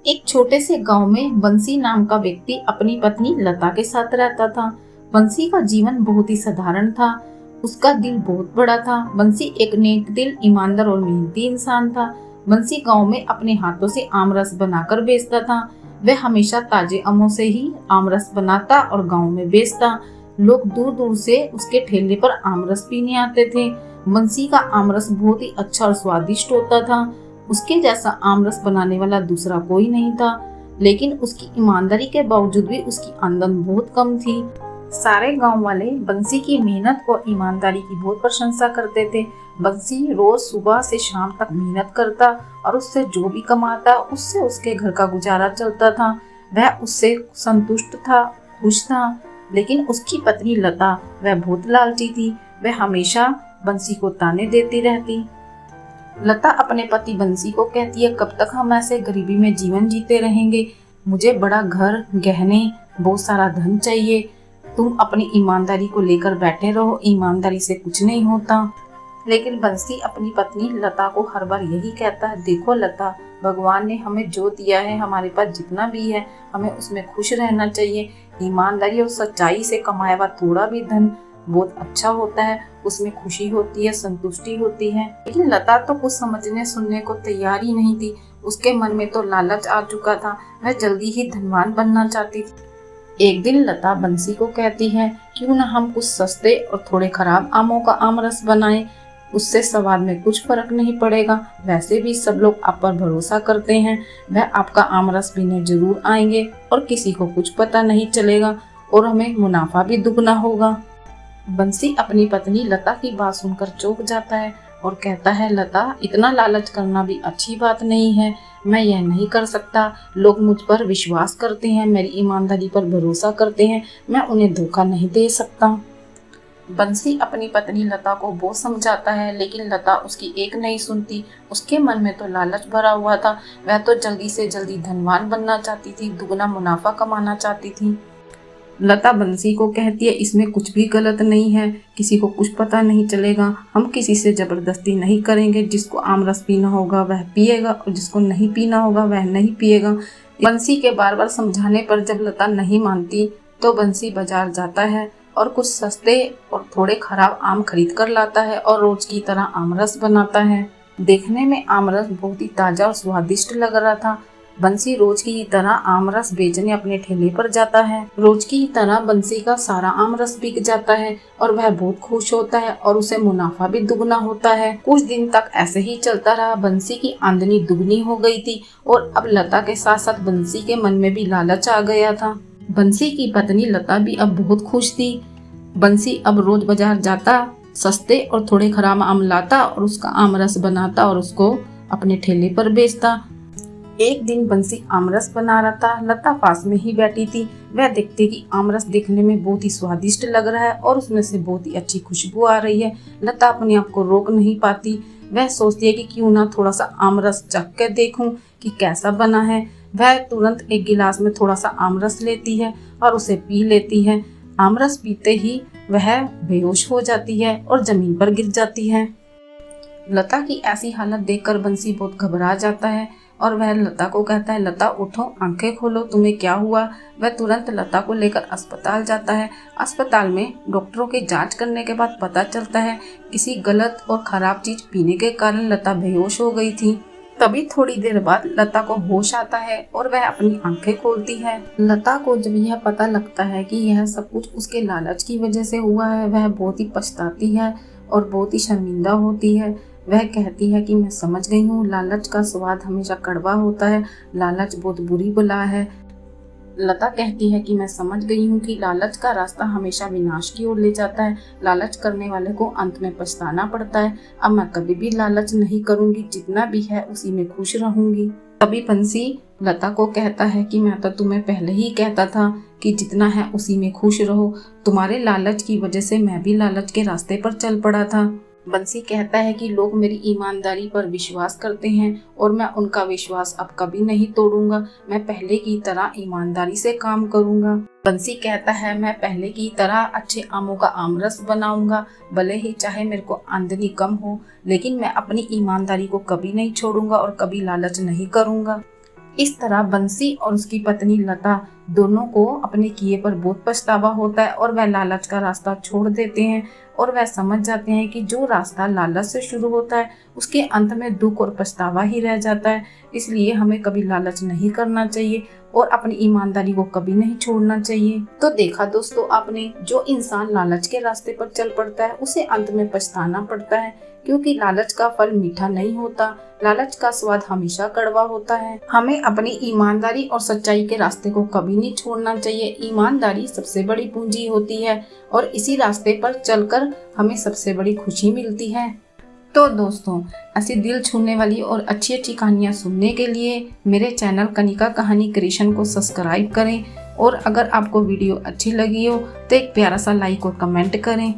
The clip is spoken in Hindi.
एक छोटे से गांव में बंसी नाम का व्यक्ति अपनी पत्नी लता के साथ रहता था। बंसी का जीवन बहुत ही साधारण था। उसका दिल बहुत बड़ा था। बंसी एक नेक दिल, ईमानदार और मेहनती इंसान था। बंसी गांव में अपने हाथों से आम रस बनाकर बेचता था। वह हमेशा ताजे आमों से ही आम रस बनाता और गांव में बेचता। लोग दूर दूर से उसके ठेले पर आम रस पीने आते थे। बंसी का आम रस बहुत ही अच्छा और स्वादिष्ट होता था। उसके जैसा आम रस बनाने वाला दूसरा कोई नहीं था, लेकिन उसकी ईमानदारी के बावजूद भी उसकी आमदन बहुत कम थी। सारे गांव वाले बंसी की मेहनत और ईमानदारी की बहुत प्रशंसा करते थे। बंसी रोज सुबह से शाम तक मेहनत करता और उससे जो भी कमाता उससे उसके घर का गुजारा चलता था। वह उससे संतुष्ट था, खुश था। लेकिन उसकी पत्नी लता, वह बहुत लालची थी। वह हमेशा बंसी को ताने देती रहती। लता अपने पति बंसी को कहती है, कब तक हम ऐसे गरीबी में जीवन जीते रहेंगे। मुझे बड़ा घर, गहने, बहुत सारा धन चाहिए। तुम अपनी ईमानदारी को लेकर बैठे रहो, ईमानदारी से कुछ नहीं होता। लेकिन बंसी अपनी पत्नी लता को हर बार यही कहता है, देखो लता, भगवान ने हमें जो दिया है, हमारे पास जितना भी है, हमें उसमें खुश रहना चाहिए। ईमानदारी और सच्चाई से कमाया हुआ थोड़ा भी धन बहुत अच्छा होता है, उसमें खुशी होती है, संतुष्टि होती है। लेकिन लता तो कुछ समझने सुनने को तैयार ही नहीं थी। उसके मन में तो लालच आ चुका था। वह जल्दी ही धनवान बनना चाहती थी। एक दिन लता बंसी को कहती है, क्यों ना हम कुछ सस्ते और थोड़े खराब आमों का आम रस बनाएं। उससे स्वाद में कुछ फर्क नहीं पड़ेगा। वैसे भी सब लोग आप पर भरोसा करते हैं। वह आपका आम रस पीने जरूर आएंगे और किसी को कुछ पता नहीं चलेगा और हमें मुनाफा भी दुगना होगा। बंसी अपनी पत्नी लता की बात सुनकर चौंक जाता है और कहता है, लता, इतना लालच करना भी अच्छी बात नहीं है। मैं यह नहीं कर सकता। लोग मुझ पर विश्वास करते हैं, मेरी ईमानदारी पर भरोसा करते हैं। मैं उन्हें धोखा नहीं दे सकता। बंसी अपनी पत्नी लता को बहुत समझाता है, लेकिन लता उसकी एक नहीं सुनती। उसके मन में तो लालच भरा हुआ था। वह तो जल्दी से जल्दी धनवान बनना चाहती थी, दुगना मुनाफा कमाना चाहती थी। लता बंसी को कहती है, इसमें कुछ भी गलत नहीं है। किसी को कुछ पता नहीं चलेगा। हम किसी से जबरदस्ती नहीं करेंगे। जिसको आम रस पीना होगा वह पिएगा और जिसको नहीं पीना होगा वह नहीं पिएगा। बंसी के बार बार समझाने पर जब लता नहीं मानती तो बंसी बाजार जाता है और कुछ सस्ते और थोड़े खराब आम खरीद कर लाता है और रोज की तरह आम रस बनाता है। देखने में आम रस बहुत ही ताजा और स्वादिष्ट लग रहा था। बंसी रोज की तरह आम रस बेचने अपने ठेले पर जाता है। रोज की तरह बंसी का सारा आम रस बिक जाता है और वह बहुत खुश होता है और उसे मुनाफा भी दुगना होता है। कुछ दिन तक ऐसे ही चलता रहा। बंसी की आमदनी दुगनी हो गई थी और अब लता के साथ साथ बंसी के मन में भी लालच आ गया था। बंसी की पत्नी लता भी अब बहुत खुश थी। बंसी अब रोज बाजार जाता, सस्ते और थोड़े खराब आम लाता और उसका आम रस बनाता और उसको अपने ठेले पर बेचता। एक दिन बंसी आमरस बना रहा था। लता पास में ही बैठी थी। वह देखती कि आमरस देखने में बहुत ही स्वादिष्ट लग रहा है और उसमें से बहुत ही अच्छी खुशबू आ रही है। लता अपने आप को रोक नहीं पाती। वह सोचती है कि क्यों ना थोड़ा सा आमरस चख कर देखूं कि कैसा बना है। वह तुरंत एक गिलास में थोड़ा सा आमरस लेती है और उसे पी लेती है। आमरस पीते ही वह बेहोश हो जाती है और जमीन पर गिर जाती है। लता की ऐसी हालत देखकर बंसी बहुत घबरा जाता है और वह लता को कहता है, लता उठो, आंखें खोलो, तुम्हें क्या हुआ। वह तुरंत लता को लेकर अस्पताल जाता है। अस्पताल में डॉक्टरों के जांच करने के बाद पता चलता है किसी गलत और खराब चीज पीने के कारण लता बेहोश हो गई थी। तभी थोड़ी देर बाद लता को होश आता है और वह अपनी आंखें खोलती है। लता को जब यह पता लगता है कि यह सब कुछ उसके लालच की वजह से हुआ है, वह बहुत ही पछताती है और बहुत ही शर्मिंदा होती है। वह कहती है कि मैं समझ गई हूँ, लालच का स्वाद हमेशा कड़वा होता है। लालच बहुत बुरी बला है। लता कहती है कि मैं समझ गई हूँ कि लालच का रास्ता हमेशा विनाश की ओर ले जाता है। लालच करने वाले को अंत में पछताना पड़ता है। अब मैं कभी भी लालच नहीं करूँगी। जितना भी है उसी में खुश रहूंगी। तभी बंसी लता को कहता है कि मैं तो तुम्हें पहले ही कहता था कि जितना है उसी में खुश रहो। तुम्हारे लालच की वजह से मैं भी लालच के रास्ते पर चल पड़ा था। बंसी कहता है कि लोग मेरी ईमानदारी पर विश्वास करते हैं और मैं उनका विश्वास अब कभी नहीं तोड़ूंगा। मैं पहले की तरह ईमानदारी से काम करूंगा। बंसी कहता है, मैं पहले की तरह अच्छे आमों का आमरस बनाऊंगा। भले ही चाहे मेरे को आमदनी कम हो, लेकिन मैं अपनी ईमानदारी को कभी नहीं छोड़ूंगा और कभी लालच नहीं करूंगा। इस तरह बंसी और उसकी पत्नी लता दोनों को अपने किए पर बहुत पछतावा होता है और वह लालच का रास्ता छोड़ देते हैं और वह समझ जाते हैं कि जो रास्ता लालच से शुरू होता है उसके अंत में दुख और पछतावा ही रह जाता है। इसलिए हमें कभी लालच नहीं करना चाहिए और अपनी ईमानदारी को कभी नहीं छोड़ना चाहिए। तो देखा दोस्तों आपने, जो इंसान लालच के रास्ते पर चल पड़ता है उसे अंत में पछताना पड़ता है, क्योंकि लालच का फल मीठा नहीं होता, लालच का स्वाद हमेशा कड़वा होता है। हमें अपनी ईमानदारी और सच्चाई के रास्ते को कभी नहीं छोड़ना चाहिए। ईमानदारी सबसे बड़ी पूंजी होती है और इसी रास्ते पर चलकर हमें सबसे बड़ी खुशी मिलती है। तो दोस्तों, ऐसी दिल छूने वाली और अच्छी अच्छी कहानियाँ सुनने के लिए मेरे चैनल कनिका कहानी क्रिएशन को सब्सक्राइब करें और अगर आपको वीडियो अच्छी लगी हो तो एक प्यारा सा लाइक और कमेंट करें।